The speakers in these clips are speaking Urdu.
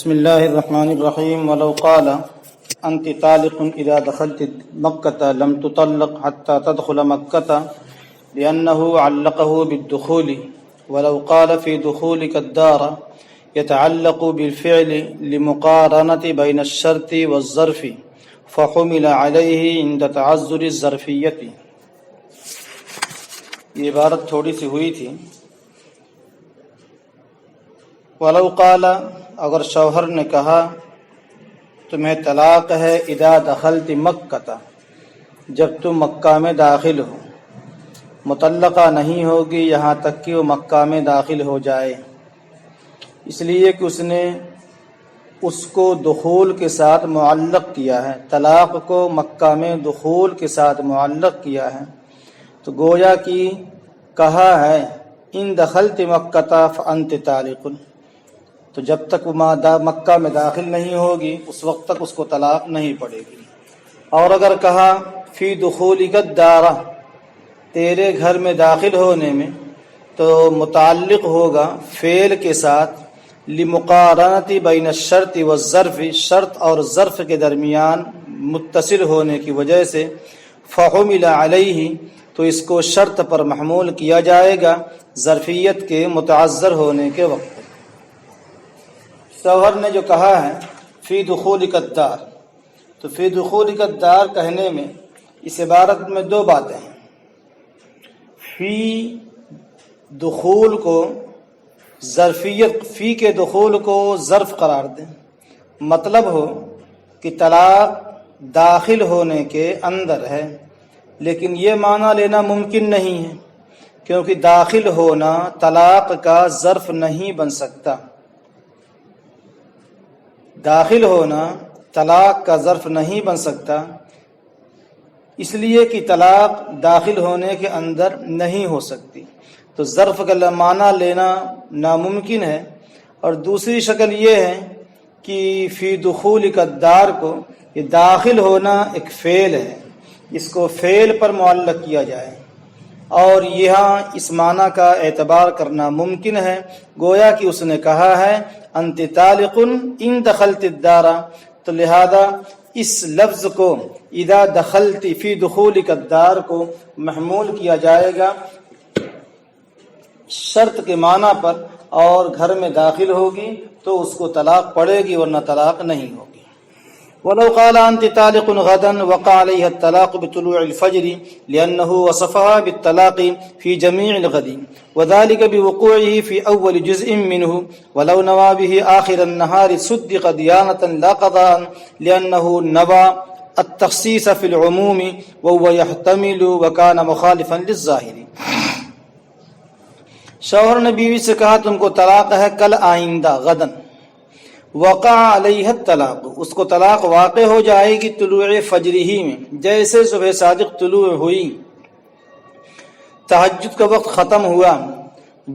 بسم الله الرحمن الرحيم ولو قال أنت طالق إذا دخلت مكة لم تطلق حتى تدخل مكة لأنه علقه بالدخول ولو قال في دخولك الدار يتعلق بالفعل لمقارنة بين الشرط والظرف فحمل عليه عند تعذر الظرفية. یہ عبارت تھوڑی سی ہوئی تھی. ولو قال اگر شوہر نے کہا تمہیں طلاق ہے اذا دخلت مکہ جب تم مکہ میں داخل ہو، مطلقہ نہیں ہوگی یہاں تک کہ وہ مکہ میں داخل ہو جائے، اس لیے کہ اس نے اس کو دخول کے ساتھ معلق کیا ہے، طلاق کو مکہ میں دخول کے ساتھ معلق کیا ہے. تو گویا کہ کہا ہے ان دخلت مکہ فانت طالق، تو جب تک وہ مکہ میں داخل نہیں ہوگی اس وقت تک اس کو طلاق نہیں پڑے گی. اور اگر کہا فی دخولک الدار، تیرے گھر میں داخل ہونے میں، تو متعلق ہوگا فعل کے ساتھ لمقارنت بین الشرط والظرف، شرط اور ظرف کے درمیان متصل ہونے کی وجہ سے فحمل علیہ، تو اس کو شرط پر محمول کیا جائے گا ظرفیت کے متعذر ہونے کے وقت. شوہر نے جو کہا ہے فی دخولک الدار، تو فی دخولک الدار کہنے میں اس عبارت میں دو باتیں ہیں. فی دخول کو ظرفیت، فی کے دخول کو ظرف قرار دیں، مطلب ہو کہ طلاق داخل ہونے کے اندر ہے، لیکن یہ معنی لینا ممکن نہیں ہے کیونکہ داخل ہونا طلاق کا ظرف نہیں بن سکتا. داخل ہونا طلاق کا ظرف نہیں بن سکتا، اس لیے کہ طلاق داخل ہونے کے اندر نہیں ہو سکتی، تو ظرف کا معنی لینا ناممکن ہے. اور دوسری شکل یہ ہے کہ فی دخولک الدار کو، یہ داخل ہونا ایک فعل ہے، اس کو فعل پر معلق کیا جائے، اور یہاں اس معنی کا اعتبار کرنا ممکن ہے. گویا کہ اس نے کہا ہے انت طالق ان دخلت الدار، تو لہذا اس لفظ کو اذا دخلت فی دخولک الدار کو محمول کیا جائے گا شرط کے معنی پر، اور گھر میں داخل ہوگی تو اس کو طلاق پڑے گی ورنہ طلاق نہیں ہوگی. ولو قال انت طالق غدا وقع عليها الطلاق بطلوع الفجر لأنه وصفها بالطلاق في جميع الغد وذلك بوقوعه في أول جزء منه ولو نوى به آخر النهار صدق ديانة لا قضاء لأنه نوى التخصيص في العموم وهو يحتمل وكان مخالفا للظاهر. شوہر نے بیوی سے کہا تم کو طلاق ہے کل آئندہ غدن، وقع علیہ الطلاق، اس کو طلاق واقع ہو جائے گی طلوع فجر ہی میں، جیسے صبح صادق طلوع ہوئی، تہجد کا وقت ختم ہوا،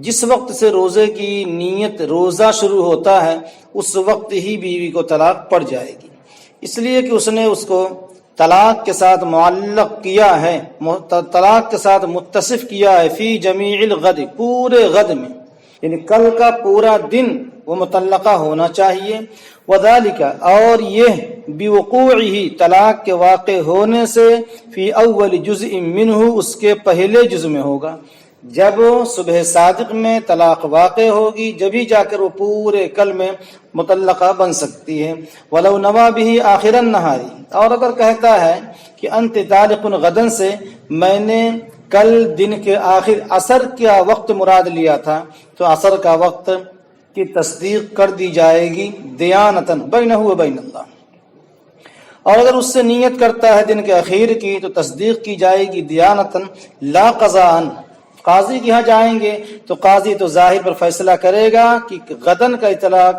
جس وقت سے روزے کی نیت روزہ شروع ہوتا ہے اس وقت ہی بیوی کو طلاق پڑ جائے گی، اس لیے کہ اس نے اس کو طلاق کے ساتھ معلق کیا ہے، طلاق کے ساتھ متصف کیا ہے فی جمیع الغد، پورے غد میں، یعنی کل کا پورا دن وہ مطلقہ ہونا چاہیے. وذالک، اور یہ بوقوعہ، طلاق کے واقع ہونے سے، فی اول جزء منہ، اس کے پہلے جز میں ہوگا. جب صبح صادق میں طلاق واقع ہوگی جبھی جا کر وہ پورے کل میں مطلقہ بن سکتی ہے. ولو نوى به آخر النہار، اور اگر کہتا ہے کہ انت طالق غدن سے میں نے کل دن کے آخر عصر کا وقت مراد لیا تھا، تو عصر کا وقت کی تصدیق کر دی جائے گی دیانتاً بینہ و بین اللہ. اور اگر اس سے نیت کرتا ہے دن کے اخیر کی تو تصدیق کی جائے گی دیانتاً لا قضاءً، قاضی کے ہاں جائیں گے تو قاضی تو ظاہر پر فیصلہ کرے گا کہ غدن کا اطلاق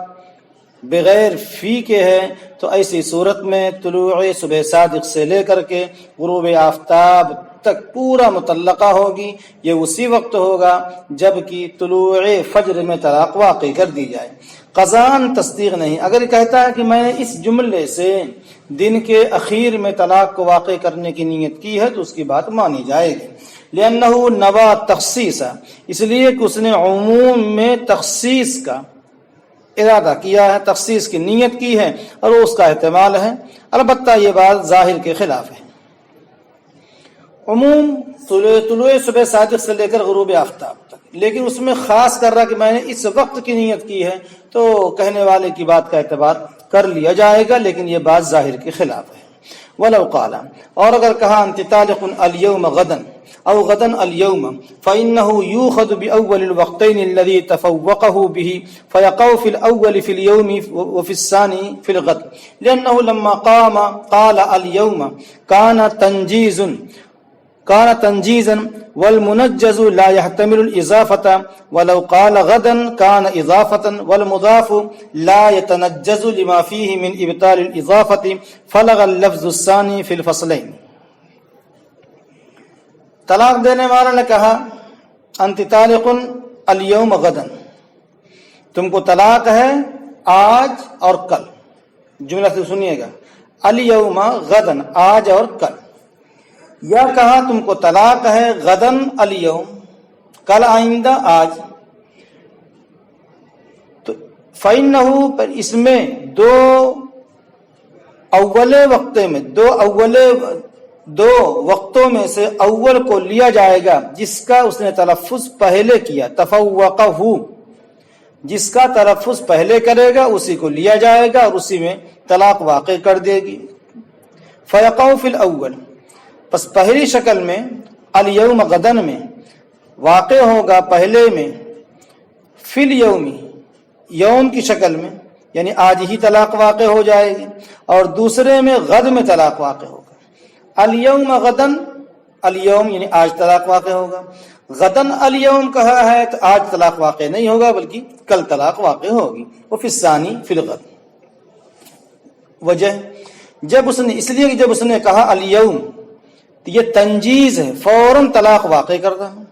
بغیر فی کے ہے، تو ایسی صورت میں طلوع صبح صادق سے لے کر کے غروب آفتاب تک پورا مطلقہ ہوگی. یہ اسی وقت ہوگا جب کہ طلوع فجر میں طلاق واقع کر دی جائے. قضاءً تصدیق نہیں. اگر کہتا ہے کہ میں نے اس جملے سے دن کے اخیر میں طلاق کو واقع کرنے کی نیت کی ہے تو اس کی بات مانی جائے گی. لأنہ نوى تخصیص، اس لیے کہ اس نے عموم میں تخصیص کا ارادہ کیا ہے، تخصیص کی نیت کی ہے اور وہ اس کا احتمال ہے، البتہ یہ بات ظاہر کے خلاف ہے۔ عموم طلوع صبح صادق سے لے کر غروب آفتاب تک، لیکن اس میں خاص کر رہا کہ میں نے اس وقت کی نیت کی ہے تو کہنے والے کی بات کا اعتبار کر لیا جائے گا، لیکن یہ بات ظاہر کے خلاف ہے۔ وَلَوْ قَالَ، اور اگر کہا أَنْتِ طَالِقٌ الْيَوْمَ غَدًا أو غدا اليوم فإنه يؤخذ بأول الوقتين الذي تفوقه به فيقع في الأول في اليوم وفي الثاني في الغد، لأنه لما قال اليوم كان تنجيزا والمنجز لا يحتمل الإضافة، ولو قال غدا كان إضافة والمضاف لا يتنجز لما فيه من إبطال الإضافة فلغ اللفظ الثاني في الفصلين۔ طلاق دینے والا نے کہا انت طالق اليوم غدا، تم کو طلاق ہے آج اور کل، جملہ سے سنیے گا، اليوم غدا آج اور کل، یا کہا تم کو طلاق ہے غدن اليوم کل آئندہ آج، تو فإنہ پر اس میں دو وقتوں میں سے اول کو لیا جائے گا جس کا اس نے تلفظ پہلے کیا، تفوقہ، جس کا تلفظ پہلے کرے گا اسی کو لیا جائے گا اور اسی میں طلاق واقع کر دے گی۔ فیقع فی الاول، پس پہلی شکل میں الیوم غدن میں واقع ہوگا پہلے میں، فی الیوم یوم کی شکل میں یعنی آج ہی طلاق واقع ہو جائے گی، اور دوسرے میں غد میں طلاق واقع ہوگا۔ الیوم غدن، الیوم یعنی آج طلاق واقع ہوگا، غدن الیوم کہا ہے تو آج طلاق واقع نہیں ہوگا بلکہ کل طلاق واقع ہوگی۔ وفی الثانی فی الغد، وجہ اس لیے کہ جب اس نے کہا الیوم تو یہ تنجیز ہے، فوراً طلاق واقع کرتا ہے،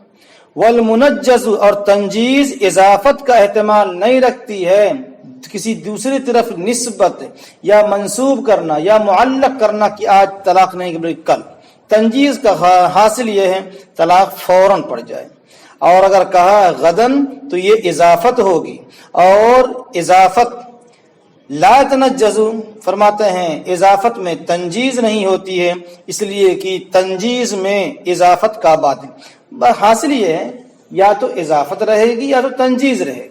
والمنجز، اور تنجیز اضافت کا احتمال نہیں رکھتی ہے، کسی دوسری طرف نسبت یا منسوب کرنا یا معلق کرنا کہ آج طلاق نہیں بلکہ کل۔ تنجیز کا حاصل یہ ہے طلاق فوراً پڑ جائے، اور اگر کہا غدن تو یہ اضافت ہوگی، اور اضافت لا تنجز، فرماتے ہیں اضافت میں تنجیز نہیں ہوتی ہے، اس لیے کہ تنجیز میں اضافت کا باطل حاصل یہ ہے یا تو اضافت رہے گی یا تو تنجیز رہے گی،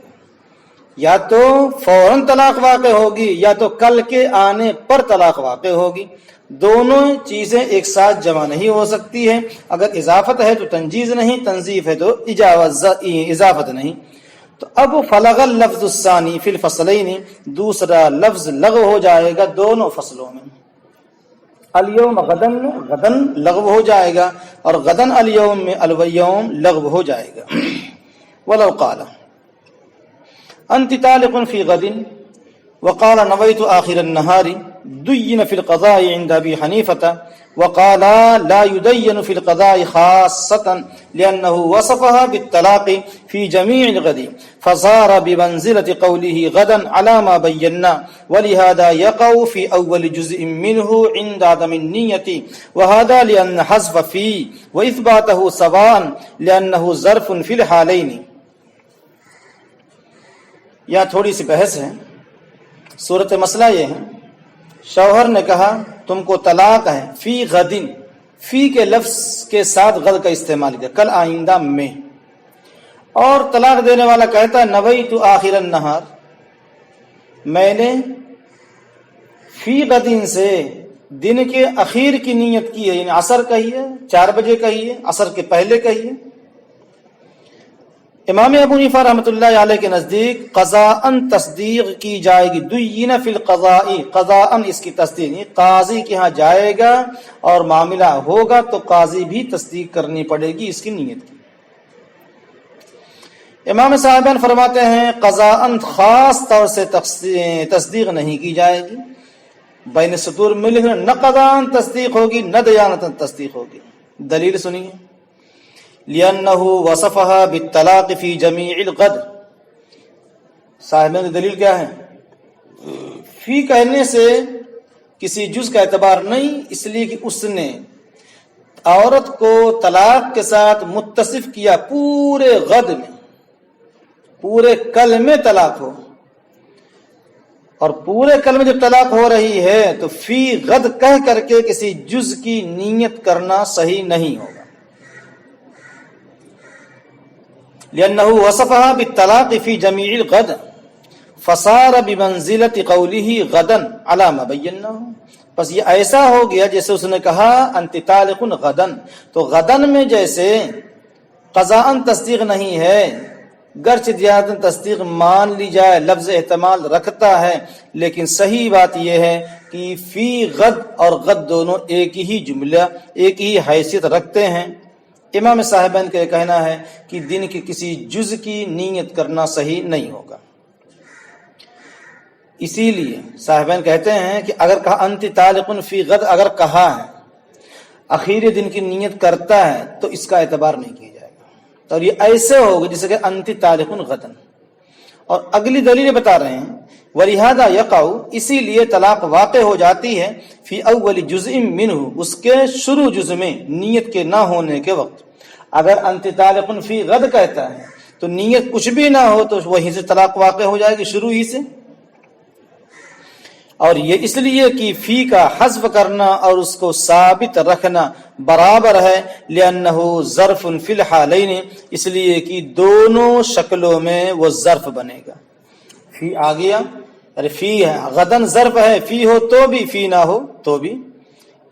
یا تو فوراً طلاق واقع ہوگی یا تو کل کے آنے پر طلاق واقع ہوگی، دونوں چیزیں ایک ساتھ جمع نہیں ہو سکتی ہے۔ اگر اضافت ہے تو تنجیز نہیں، تنظیف ہے تو اضافت نہیں۔ تو اب فلغ اللفظ الثانی فی الفصلین، دوسرا لفظ لغو ہو جائے گا دونوں فصلوں میں، الیوم غدن میں غدن لغو ہو جائے گا اور غدن الیوم میں الیوم لغو ہو جائے گا۔ ولو قال انت طالق فی غد وقال نویت آخر النہار دین فی القضاء عند ابی حنیفة وقال لا يدين في القضاء خاصة لأنه وصفها بالطلاق في جميع الغد فصار بمنزلة قوله غدا على ما بينا، ولهذا يقع في أول جزء منه عند عدم النية، وهذا لأن حذف في وإثباته سواء لأنه ظرف في الحالين۔ یہاں تھوڑی سی بحث ہے، صورت مسئلہ یہ ہے، شوہر نے کہا تم کو طلاق ہے فی غدن، فی کے لفظ کے ساتھ غد کا استعمال کیا، کل آئندہ میں، اور طلاق دینے والا کہتا ہے نویت آخر النہار، میں نے فی غدن سے دن کے اخیر کی نیت کی ہے، یعنی عصر کہیے، 4 بجے کہیے، عصر کے پہلے کہیے۔ امام ابو حنیفہ رحمۃ اللہ علیہ کے نزدیک قضاءً تصدیق کی جائے گی، دین فی القضاء، قضاءً اس کی تصدیق، قاضی کے ہاں جائے گا اور معاملہ ہوگا تو قاضی بھی تصدیق کرنی پڑے گی اس کی نیت کی۔ امام صاحبان فرماتے ہیں قضاءً خاص طور سے تصدیق نہیں کی جائے گی، بین سطور میں لکھنا نہ قضاءً تصدیق ہوگی نہ دیانتاً تصدیق ہوگی۔ دلیل سنیے، لِأَنَّهُ وَصَفَهَا بِالطَّلَاقِ فِي جَمِيعِ الْغَدْ، صاحبین کی دلیل کیا ہے؟ فی کہنے سے کسی جز کا اعتبار نہیں، اس لیے کہ اس نے عورت کو طلاق کے ساتھ متصف کیا پورے غد میں، پورے کل میں طلاق ہو، اور پورے کلمے جب طلاق ہو رہی ہے تو فی غد کہہ کر کے کسی جز کی نیت کرنا صحیح نہیں ہوگا، لأنه وصفها بالطلاق في جميع الغد فصار بمنزلة قوله غدا على ما بيناه. بس یہ ایسا ہو گیا جیسے اس نے کہا انت طالق غدن، تو غدن میں جیسے قضاءً تصدیق نہیں ہے، گرچہ دیاتاً تصدیق مان لی جائے، لفظ احتمال رکھتا ہے، لیکن صحیح بات یہ ہے کہ فی غد اور غد دونوں ایک ہی جملہ، ایک ہی حیثیت رکھتے ہیں. امام صاحبین کا کہنا ہے کہ دن کے کسی جز کی نیت کرنا صحیح نہیں ہوگا. اسی لیے صاحبین کہتے ہیں کہ اگر کہا انت طالق فی غد، اگر کہا ہے اخیر دن کی نیت کرتا ہے تو اس کا اعتبار نہیں کیا جائے گا، اور یہ ایسے ہوگا جیسے کہ انت طالق غدن. اور اگلی دلیل بتا رہے ہیں وَلِهَذَا يَقَعُ، اسی لیے طلاق واقع ہو جاتی ہے فی اول جزء منہ، اس کے شروع جز میں، نیت کے نہ ہونے کے وقت. اگر انت طالق فی غد کہتا ہے تو نیت کچھ بھی نہ ہو تو وہیں سے طلاق واقع ہو جائے گی، شروع ہی سے. اور یہ اس لیے کہ فی کا حذف کرنا اور اس کو ثابت رکھنا برابر ہے، لأنه ظرف فی الحالین، اس لیے کہ دونوں شکلوں میں وہ ظرف بنے گا. فی آ گیا، ارے فی ہے، غدن ظرف ہے، فی ہو تو بھی، فی نہ ہو تو بھی.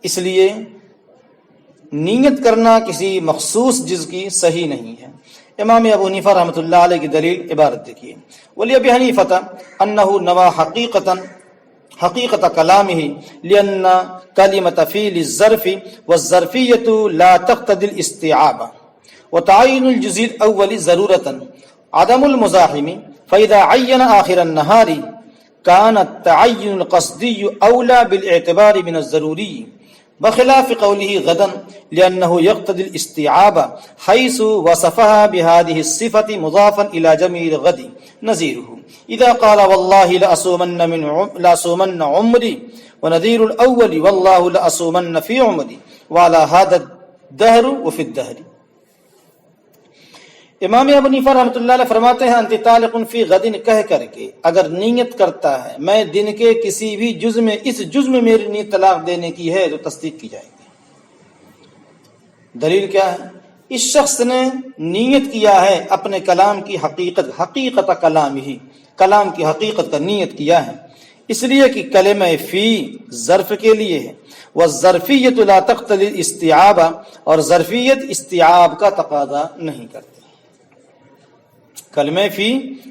اس لیے نیت کرنا کسی مخصوص جز کی صحیح نہیں ہے. امام ابو حنیفہ رحمۃ اللہ علیہ کی دلیل عبارت دیکھیے، ولی ابی حنیفہ انہ نوى حقیقت کلامہ لأن کلمۃ فی للظرف والظرفیۃ لا تقتضی الاستیعاب وتعین الجزء الاول ضرورۃ عدم المزاحم، فإذا عین آخر النہار كان التعین القصدی اولی بالاعتبار من الضروری بخلاف قوله غدا لأنه يقتضي الاستيعاب حيث وصفها بهذه الصفة مضافا إلى جميع الغد نظيره إذا قال والله لأصومن عمري، ونظير الأول والله لأصومن في عمري وعلى هذا الدهر وفي الدهر. امام ابو حنیفہ رحمۃ اللہ علیہ فرماتے ہیں انت طالق فی غدن کہہ کر کے اگر نیت کرتا ہے میں دن کے کسی بھی جز میں، اس جز میں میری نیت طلاق دینے کی ہے تو تصدیق کی جائے گی. دلیل کیا ہے؟ اس شخص نے نیت کیا ہے اپنے کلام کی حقیقت کلام ہی، کلام کی حقیقت کا نیت کیا ہے، اس لیے کہ کلمہ فی ظرف کے لیے ہے، والظرفیۃ لا تقتضی الاستیعاب، اور ظرفیت استیعاب کا تقاضا نہیں کرتی. کلمہ فی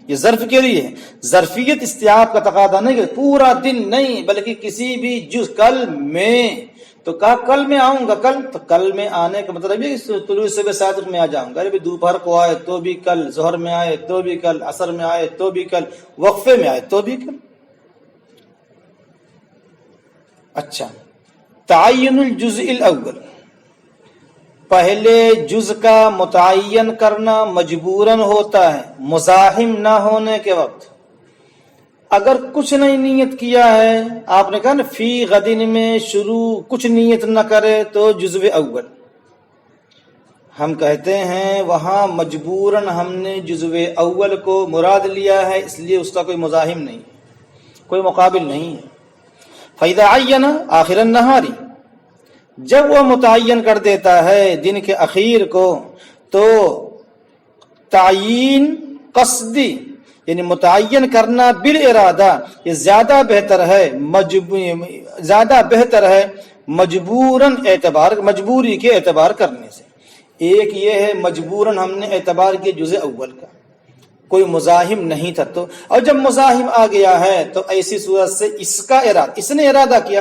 یہ ظرف کے لیے ہے، ظرفیت استیعاب کا تقاضا نہیں کرتی، پورا دن نہیں بلکہ کسی بھی جز. کل میں تو کہا کل میں آؤں گا، کل تو کل میں آنے کا مطلب یہ کہ طلوع صبح صادق میں آ جاؤں گا، ارے دوپہر کو آئے تو بھی کل، ظہر میں آئے تو بھی کل، عصر میں آئے تو بھی کل، وقفے میں آئے تو بھی کل. اچھا، تعین الجزء الاول، پہلے جز کا متعین کرنا مجبوراً ہوتا ہے مزاحم نہ ہونے کے وقت. اگر کچھ نہیں نیت کیا ہے، آپ نے کہا نا فی غدن میں شروع کچھ نیت نہ کرے تو جزو اول، ہم کہتے ہیں وہاں مجبوراً ہم نے جزو اول کو مراد لیا ہے، اس لیے اس کا کوئی مزاحم نہیں، کوئی مقابل نہیں ہے. فَإِذَا عَيَّنَ آخِرَ النَّهَارِ، جب وہ متعین کر دیتا ہے دن کے اخیر کو تو تعیین قصدی یعنی متعین کرنا بالارادہ یہ زیادہ بہتر ہے مجبوراً اعتبار، مجبوری کے اعتبار کرنے سے. ایک یہ ہے مجبوراً ہم نے اعتبار کیا جزء اول کا، کوئی مزاحم نہیں تھا تو، اور جب مزاحم آ گیا ہے تو ایسی صورت سے اس نے ارادہ کیا،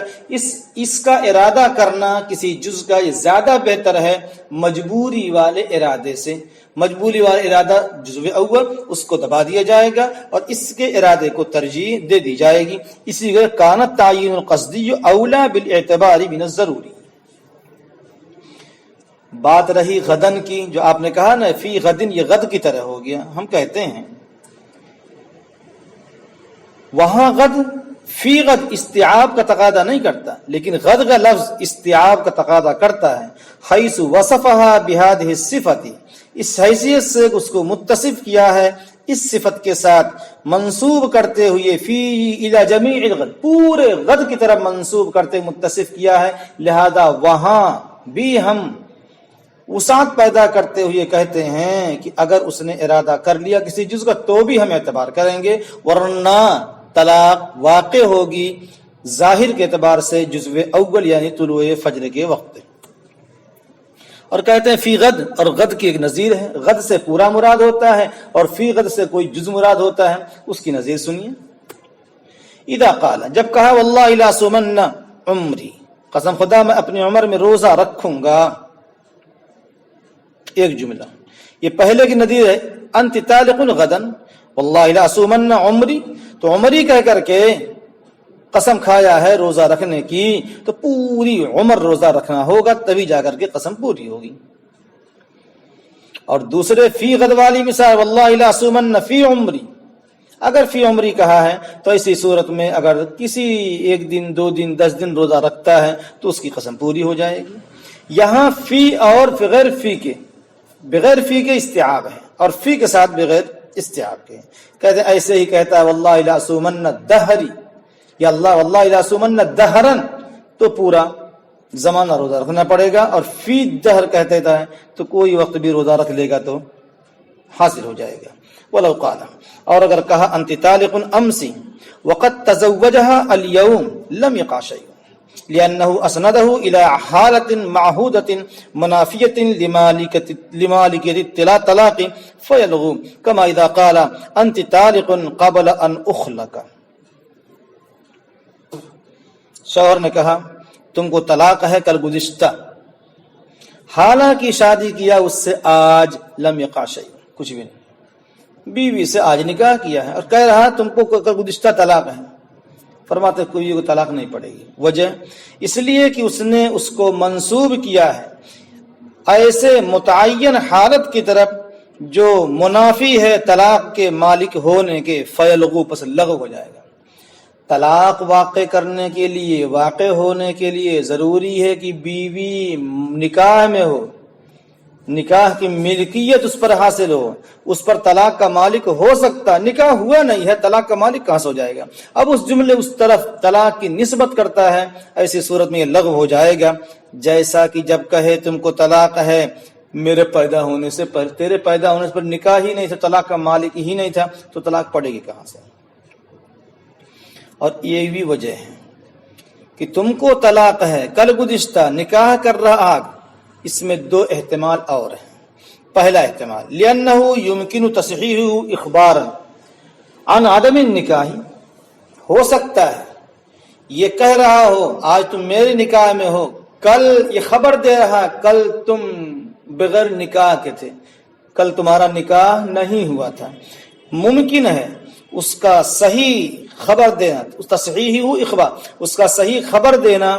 اس کا ارادہ کرنا کسی جز کا یہ زیادہ بہتر ہے مجبوری والے ارادے سے. مجبوری والا ارادہ جزو اول اس کو دبا دیا جائے گا اور اس کے ارادے کو ترجیح دے دی جائے گی. اسی لیے کانت تعین القصدی اولا بالاعتبار من الضروری. بات رہی غدن کی، جو آپ نے کہا نا فی غدن، یہ غد کی طرح ہو گیا. ہم کہتے ہیں وہاں غد فی غد استیعاب کا تقاضا نہیں کرتا، لیکن غد کا لفظ استیعاب کا تقاضا کرتا ہے. حیث وصفها بهذه الصفة، اس حیثیت سے اس کو متصف کیا ہے اس صفت کے ساتھ منسوب کرتے ہوئے فی الی جمیع الغد، پورے غد کی طرف منسوب کرتے متصف کیا ہے، لہذا وہاں بھی ہم وسعت پیدا کرتے ہوئے کہتے ہیں کہ اگر اس نے ارادہ کر لیا کسی جز کا تو بھی ہم اعتبار کریں گے، ورنہ طلاق واقع ہوگی ظاہر کے اعتبار سے جزو اول یعنی طلوع فجر کے وقت۔ اور کہتے ہیں فی غد، اور غد کی ایک نظیر ہے، غد سے پورا مراد ہوتا ہے اور فی غد سے کوئی جز مراد ہوتا ہے، اس کی نظیر سنیے۔ اذا قال، جب کہا واللہ لا صومن عمری، قسم خدا میں اپنی عمر میں روزہ رکھوں گا، ایک جملہ یہ پہلے کی نظیر ہے، انت طالق غدا واللہ لا صومن عمری، تو عمری کہہ کر کے قسم کھایا ہے روزہ رکھنے کی، تو پوری عمر روزہ رکھنا ہوگا تبھی جا کر کے قسم پوری ہوگی۔ اور دوسرے فی غد والی مثال واللہ لا صومن فی عمری، اگر فی عمری کہا ہے تو اسی صورت میں اگر کسی ایک دن 2 دن 10 دن روزہ رکھتا ہے تو اس کی قسم پوری ہو جائے گی۔ یہاں فی اور بغیر فی کے استیعاب ہے اور فی کے ساتھ بغیر استیعاب کے، کہتے ہیں ایسے ہی کہتا ہے واللہ لا صومن دہری، یا اللہ واللہ لا صومن دہرن، تو پورا زمانہ روزہ رکھنا پڑے گا، اور فی دہر کہتے ہے تو کوئی وقت بھی روزہ رکھ لے گا تو حاصل ہو جائے گا۔ ولو قال، اور اگر کہا انت طالق امسی وقد تزوجها اليوم لم يقع شيء لأنه أسنده إلى حالة معهودة منافية لمالكية الطلاق فيلغو، كما إذا قال أنت طالق قبل أن أخلق، شوہر نے کہا تم کو طلاق ہے کل گزشتہ، حالانکہ شادی کیا اس سے آج، لم یقع شیء، کچھ بھی نہیں، بیوی سے آج نکاح کیا ہے اور کہہ رہا تم کو کل گزشتہ طلاق ہے، فرماتے کوئی کو طلاق نہیں پڑے گی۔ وجہ اس لیے کہ اس نے اس کو منسوب کیا ہے ایسے متعین حالت کی طرف جو منافی ہے طلاق کے مالک ہونے کے، فیلغو، پس لغو ہو جائے گا۔ طلاق واقع کرنے کے لیے، واقع ہونے کے لیے ضروری ہے کہ بیوی نکاح میں ہو، نکاح کی ملکیت اس پر حاصل ہو، اس پر طلاق کا مالک ہو سکتا، نکاح ہوا نہیں ہے طلاق کا مالک کہاں سے ہو جائے گا؟ اب اس جملے اس طرف طلاق کی نسبت کرتا ہے، ایسی صورت میں یہ لغو ہو جائے گا، جیسا کہ جب کہے تم کو طلاق ہے میرے پیدا ہونے سے پہلے، تیرے پیدا ہونے سے پہلے نکاح ہی نہیں تھا، طلاق کا مالک ہی نہیں تھا، تو طلاق پڑے گی کہاں سے؟ اور یہ بھی وجہ ہے کہ تم کو طلاق ہے کل گزشتہ، نکاح کر رہا، اس میں 2 احتمال اور ہیں۔ پہلا احتمال لأنه يمكن تصحيح اخبارا عن عدم النکاح، ہو سکتا ہے یہ کہہ رہا ہو آج تم میرے نکاح میں ہو، کل یہ خبر دے رہا کل تم بغیر نکاح کے تھے، کل تمہارا نکاح نہیں ہوا تھا، ممکن ہے اس کا صحیح خبر دینا، اس تصحیح اخبار، اس کا صحیح خبر دینا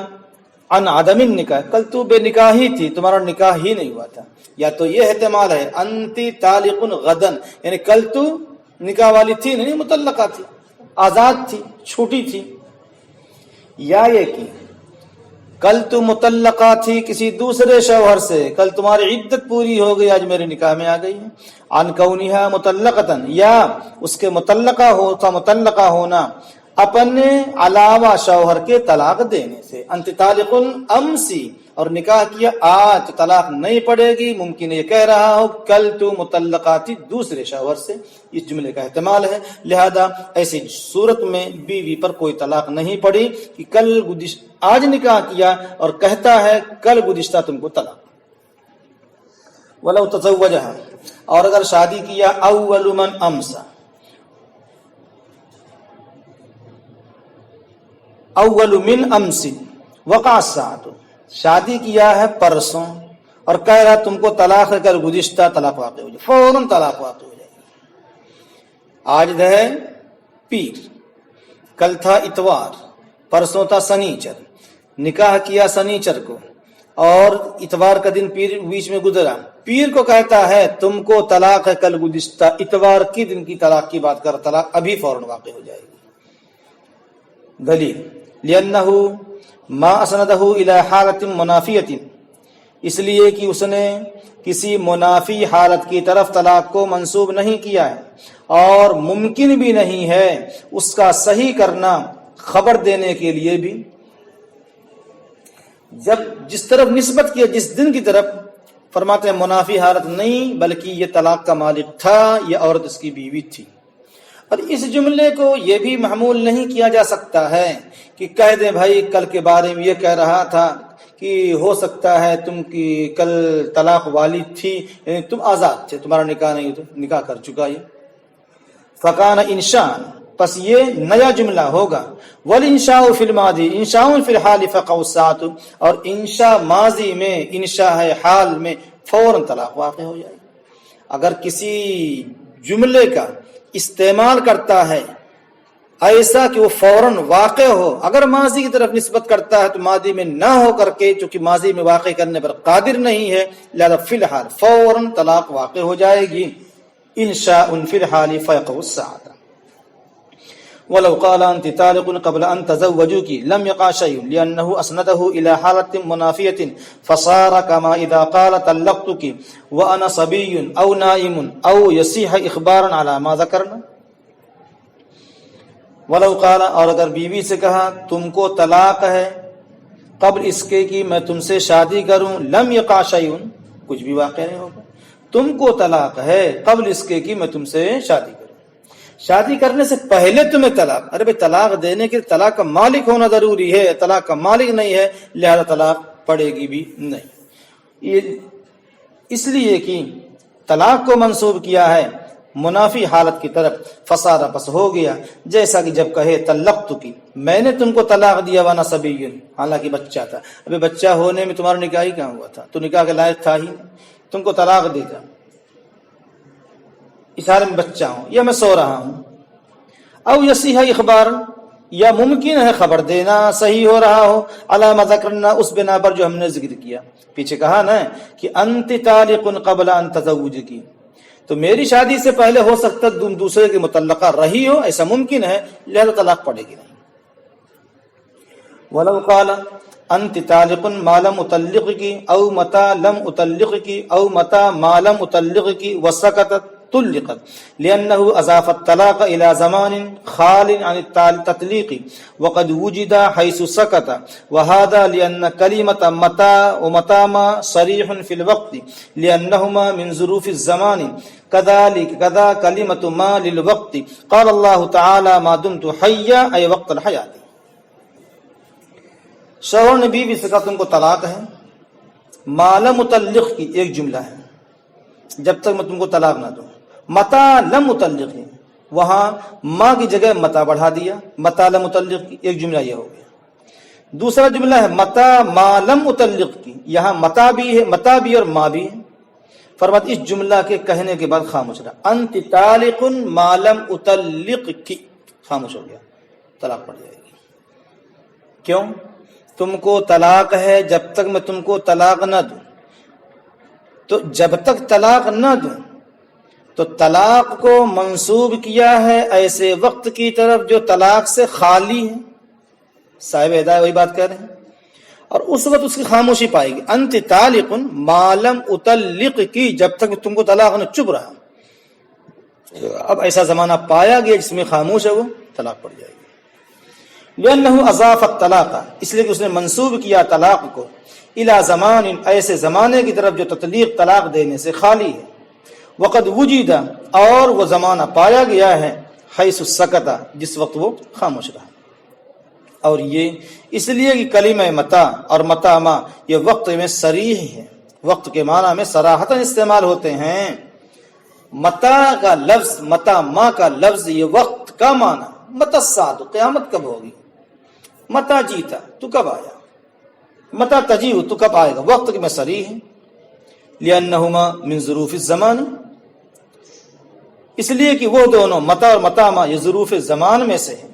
عن عدم النکاح، کل تو بے نکاحی تھی، تمہارا نکاح ہی نہیں ہوا تھا، یا تو یہ احتمال ہے انتی طالق غدن، یعنی کل تو نکاح والی تھی نہیں، مطلقہ تھی، آزاد تھی، چھوٹی تھی، یا یہ کہ کل تو مطلقہ تھی کسی دوسرے شوہر سے، کل تمہاری عدت پوری ہو گئی، آج میرے نکاح میں آ گئی ہے، عن کونہا مطلقتن، یا اس کے مطلقہ ہونا اپنے علاوہ شوہر کے طلاق دینے سے، انت طالق امسی، اور نکاح کیا آج، طلاق نہیں پڑے گی، ممکن یہ کہہ رہا ہو کل تو مطلقہ تھی دوسرے شوہر سے، اس جملے کا احتمال ہے، لہذا ایسی صورت میں بیوی پر کوئی طلاق نہیں پڑی کہ کل آج نکاح کیا اور کہتا ہے کل گزشتہ تم کو طلاق۔ ولو تزوجها، اور اگر شادی کیا اول من امسا، اول من امس وقع الساعۃ، شادی کیا ہے پرسوں اور کہہ رہا تم کو طلاق ہے کل گزشتہ، طلاق واقع ہو جائے، فوراً طلاق واقع ہو جائے گی۔ آج ہے پیر، کل تھا اتوار، پرسوں تھا سنیچر، نکاح کیا سنیچر کو اور اتوار کا دن پیر بیچ میں گزرا، پیر کو کہتا ہے تم کو طلاق ہے کل گزشتہ، اتوار کے دن کی طلاق کی بات کر، طلاق ابھی فوراً واقع ہو جائے گی۔ دلیل لأنه ما اسندہ الى حالت منافیت، اس لیے کہ اس نے کسی منافی حالت کی طرف طلاق کو منسوب نہیں کیا ہے اور ممکن بھی نہیں ہے اس کا صحیح کرنا خبر دینے کے لیے بھی. جب جس طرف نسبت کیا جس دن کی طرف فرماتے ہیں منافی حالت نہیں بلکہ یہ طلاق کا مالک تھا, یہ عورت اس کی بیوی تھی. اور اس جملے کو یہ بھی محمول نہیں کیا جا سکتا ہے کہ کہہ دیں بھائی کل کے بارے میں یہ کہہ رہا تھا کہ ہو سکتا ہے تم کی کل طلاق والی تھی, تم آزاد تھے, تمہارا نکاح نہیں ہوتا, نکاح کر چکا یہ. فکان انشاء, پس یہ نیا جملہ ہوگا. والانشاء فی الماضی انشاء فی الحال فقع الساعۃ, اور انشاء ماضی میں انشاء ہے حال میں فوراً طلاق واقع ہو جائے. اگر کسی جملے کا استعمال کرتا ہے ایسا کہ وہ فوراً واقع ہو, اگر ماضی کی طرف نسبت کرتا ہے تو ماضی میں نہ ہو کر کے, چونکہ ماضی میں واقع کرنے پر قادر نہیں ہے, لہذا فی الحال فوراً طلاق واقع ہو جائے گی. انشاء فی الحال فقع الساعۃ. ولو قال انت طالق قبل ان تزوجوك لم يقع شيء لانه اسنده الى حاله منافيه فصار كما اذا قال طلقتك وانا صبي او نائم او يصح اخبارا على ما ذكرنا. ولو قال, اور اگر بیوی سے کہا تم کو طلاق ہے قبل اس کے کہ میں تم سے شادی کروں, لم يقع شيء, کچھ بھی واقع نہیں ہوگا. تم کو طلاق ہے قبل اس کے کہ میں تم سے شادی کروں, شادی کرنے سے پہلے تمہیں طلاق. ارے بھائی طلاق دینے کے طلاق کا مالک ہونا ضروری ہے, طلاق کا مالک نہیں ہے لہذا طلاق پڑے گی بھی نہیں. یہ اس لیے کہ طلاق کو منسوب کیا ہے منافی حالت کی طرف. فساد پس ہو گیا, جیسا کہ جب کہے طلقتک, میں نے تم کو طلاق دیا وانا صبی, حالانکہ بچہ تھا. ابھی بچہ ہونے میں تمہارا نکاح ہی کہاں ہوا تھا, تو نکاح کے لائق تھا ہی, تم کو طلاق دے گا اس حال میں بچہ ہوں یا میں سو رہا ہوں. او یصح اخبار, یا ممکن ہے خبر دینا صحیح ہو رہا ہو, علامہ ذکرنا, اس بنا پر جو ہم نے ذکر کیا. پیچھے کہا نا کہ انت طالق قبل ان تزوجکی, تو میری شادی سے پہلے ہو سکتا تم دوسرے کی مطلقہ رہی ہو, ایسا ممکن ہے لہذا طلاق پڑے گی نہیں. ولو قال انت طالق ما لم اطلقکی او متى لم اطلقکی او متى ما لم اطلقکی وسکتت طلقت لأنه أضاف الطلاق إلى زمان خال عن التطليق وقد وجد حيث سكت, وهذا لأن كلمة متى ومتى ما صريح في الوقت لأنهما من ظروف الزمان, كذلك كذا كلمة ما للوقت. قال الله تعالى ما دمت حيا أي وقت الحياة. شوہر نے بیوی سے کہا تم کو طلاق ہے, ما لم متعلق کی ایک جملہ ہے, جب تک میں تم کو طلاق نہ دوں. متا لم متعلق, وہاں ما کی جگہ متا بڑھا دیا, متا لم متعلق کی ایک جملہ یہ ہو گیا. دوسرا جملہ ہے متا ما لم متعلق کی, یہاں متا بھی ہے, متا بھی اور ما بھی ہے. فرماتے اس جملہ کے کہنے کے بعد خاموش رہا. انت طالق ما لم اطلق کی, خاموش ہو گیا, طلاق پڑ جائے گی. کیوں؟ تم کو طلاق ہے جب تک میں تم کو طلاق نہ دوں. تو جب تک طلاق نہ دوں تو طلاق کو منسوب کیا ہے ایسے وقت کی طرف جو طلاق سے خالی ہے. صاحب ہدایت وہی بات کہہ رہے ہیں, اور اس وقت اس کی خاموشی پائے گی. انت طالق ما لم اطلق کی, جب تک تم کو طلاق نہ, چپ رہا. اب ایسا زمانہ پایا گیا جس میں خاموش ہے وہ طلاق پڑ جائے گی. لأنه اضاف الطلاق, اس لیے کہ اس نے منسوب کیا طلاق کو الى زمان, ایسے زمانے کی طرف جو تطلیق طلاق دینے سے خالی ہے. وقد وجد, اور وہ زمانہ پایا گیا ہے, حیث سکت, جس وقت وہ خاموش رہا. اور یہ اس لیے کہ کلمہ متا اور متا ما یہ وقت میں صریح ہے, وقت کے معنی میں صراحتاً استعمال ہوتے ہیں. متا کا لفظ, متا ما کا لفظ, یہ وقت کا معنی. متا الساعۃ, قیامت کب ہوگی. متا جیتا, تو کب آیا. متا تجیء, تو کب آئے گا. وقت میں صریح ہے. لأنہما من ظروف الزمان, اس لیے کہ وہ دونوں متا اور متا ما یہ ظروف زمان میں سے ہیں.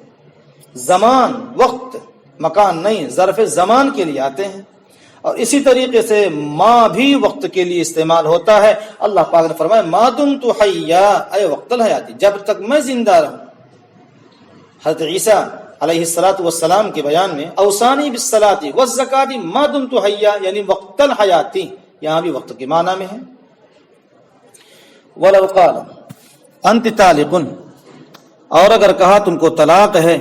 زمان وقت مکان نہیں, ظرف زمان کے لیے آتے ہیں. اور اسی طریقے سے ما بھی وقت کے لیے استعمال ہوتا ہے. اللہ پاک نے فرمایا ما دمت حیا اے وقت الحیات, جب تک میں زندہ رہوں. حضرت عیسیٰ علیہ الصلوۃ والسلام کے بیان میں اوصانی بالصلاۃ والزکاۃ ما دمت حیا، یعنی وقت الحیاتی، یہاں بھی وقت کے معنی میں ہے. ولو قال انت طالق، اور اگر کہا تم کو طلاق ہے،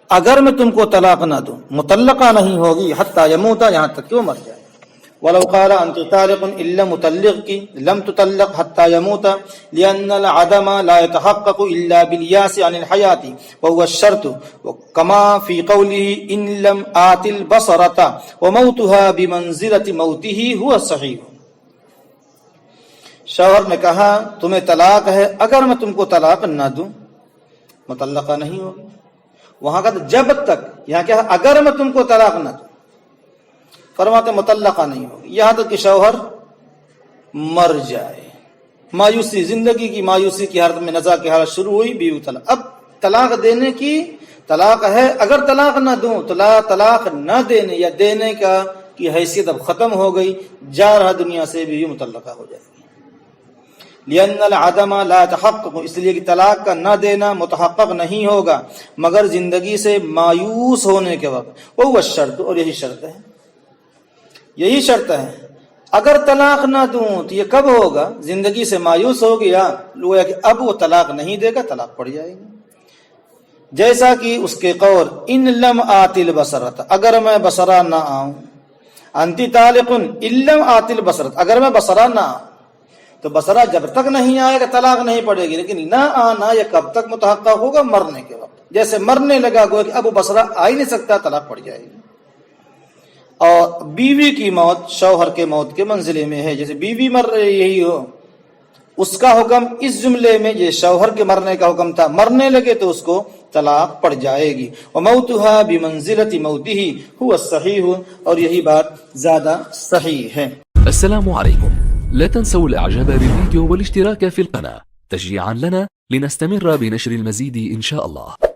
اگر میں تم کو طلاق نہ دوں، مطلقہ نہیں ہوگی، حتی یموت، یہاں تک کہ وہ مر جائے. ولو قال انت طالق الا مطلق کی لم تطلق حتى يموت لان العدم لا يتحقق الا بالياس عن الحياه وهو الشرط، كما في قوله ان لم آت البصرة وموتها بمنزلة موته هو الصحيح. شوہر نے کہا تمہیں طلاق ہے، اگر میں تم کو طلاق نہ دوں مطلقہ نہیں ہوگی. وہاں کا جب تک، یہاں کیا ہے اگر میں تم کو طلاق نہ دوں، فرماتے مطلقہ نہیں ہوگی یہاں تک کہ شوہر مر جائے. مایوسی، زندگی کی مایوسی کی حالت میں نزاع کی حالت شروع ہوئی، بیوی طلاق. اب طلاق دینے کی طلاق ہے، اگر طلاق نہ دوں تو طلاق نہ دینے یا دینے کا کی حیثیت اب ختم ہو گئی، جا رہا دنیا سے، بیوی مطلقہ ہو جائے گی. لأن العدم لا يتحقق، اس لیے کہ طلاق کا نہ دینا متحقق نہیں ہوگا مگر زندگی سے مایوس ہونے کے وقت. وہ شرط، اور یہی شرط ہے، یہی شرط ہے. اگر طلاق نہ دوں تو یہ کب ہوگا؟ زندگی سے مایوس ہو گیا، گویا کہ اب وہ طلاق نہیں دے گا، طلاق پڑ جائے گی. جیسا کہ اس کے قول ان لم آت البصرۃ، اگر میں بصرہ نہ آؤں، انت طالق ان لم آت البصرۃ، اگر میں بصرہ نہ آؤں، تو بصرہ جب تک نہیں آئے گا طلاق نہیں پڑے گی. لیکن نہ آنا یہ کب تک متحقق ہوگا؟ مرنے کے وقت. جیسے مرنے لگا گویا کہ اب وہ بصرہ آ ہی نہیں سکتا، طلاق پڑ جائے گی. اور بیوی کی موت شوہر کے موت کے منزلے میں ہے. جیسے بیوی مر رہی ہو، اس کا حکم اس جملے میں یہ شوہر کے مرنے کا حکم تھا، مرنے لگے تو اس کو طلاق پڑ جائے گی. وموتها بمنزلة موته هو الصحيح، اور یہی بات زیادہ صحیح ہے. السلام عليكم، لا تنسوا الاعجاب بالفيديو والاشتراك في القناة تشجيعا لنا لنستمر بنشر المزيد ان شاء الله.